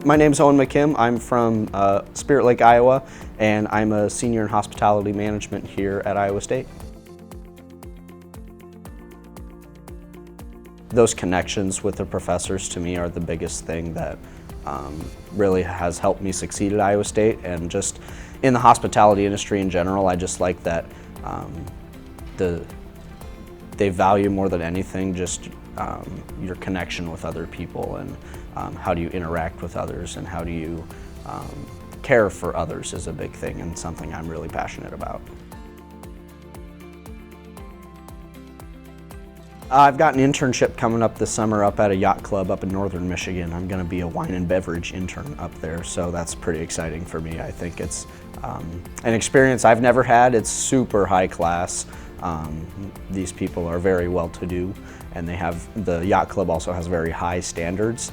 My name's Owen. I'm from Spirit Lake, Iowa, and I'm a senior in hospitality management here at Iowa State. Those connections with the professors to me are the biggest thing that really has helped me succeed at Iowa State, and just in the hospitality industry in general, I just like that they value more than anything just your connection with other people, and how do you interact with others, and how do you care for others is a big thing and something I'm really passionate about. I've got an internship coming up this summer up at a yacht club up in northern Michigan. I'm going to be a wine and beverage intern up there, so that's pretty exciting for me. I think it's an experience I've never had. It's super high class. These people are very well-to-do, and the yacht club also has very high standards,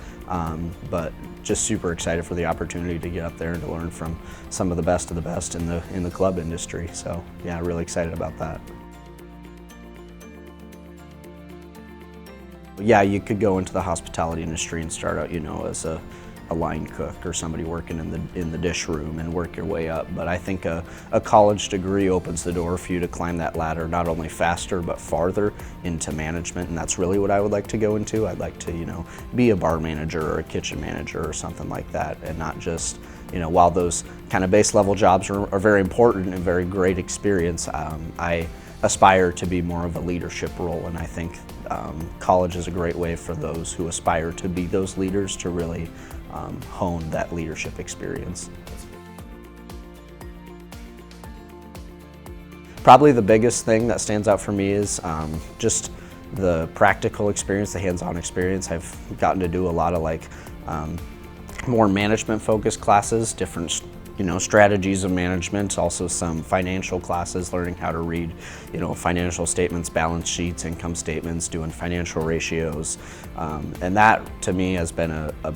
but just super excited for the opportunity to get up there and to learn from some of the best in the club industry. So yeah, really excited about that. Yeah, you could go into the hospitality industry and start out, as a line cook or somebody working in the dish room and work your way up. But I think a college degree opens the door for you to climb that ladder not only faster but farther into management, and that's really what I would like to go into. I'd like to, be a bar manager or a kitchen manager or something like that, and not just, while those kind of base level jobs are very important and very great experience, I aspire to be more of a leadership role, and I think college is a great way for those who aspire to be those leaders to really hone that leadership experience. Probably the biggest thing that stands out for me is just the practical experience, the hands-on experience. I've gotten to do a lot of more management focused classes, different strategies of management, also some financial classes, learning how to read, financial statements, balance sheets, income statements, doing financial ratios. And that to me has been a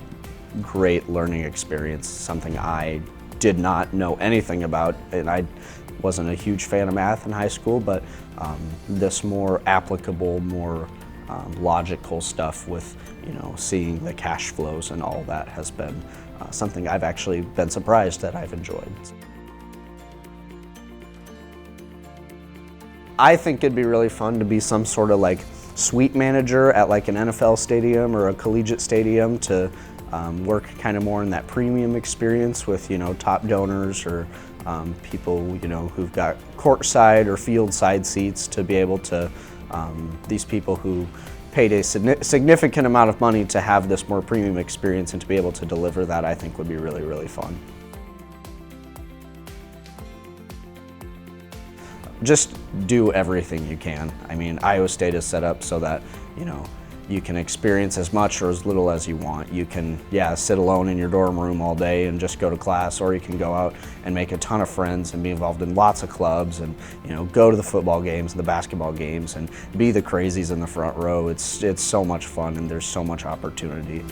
great learning experience, something I did not know anything about, and I wasn't a huge fan of math in high school, but this more applicable, more logical stuff with, seeing the cash flows and all that has been something I've actually been surprised that I've enjoyed. I think it'd be really fun to be some sort of suite manager at an NFL stadium or a collegiate stadium, to work kind of more in that premium experience with top donors or people who've got courtside or field side seats, to be able to these people who paid a significant amount of money to have this more premium experience, and to be able to deliver that, I think would be really, really fun. Just do everything you can. I mean, Iowa State is set up so that, you can experience as much or as little as you want. You can, sit alone in your dorm room all day and just go to class, or you can go out and make a ton of friends and be involved in lots of clubs and, go to the football games and the basketball games and be the crazies in the front row. It's so much fun, and there's so much opportunity.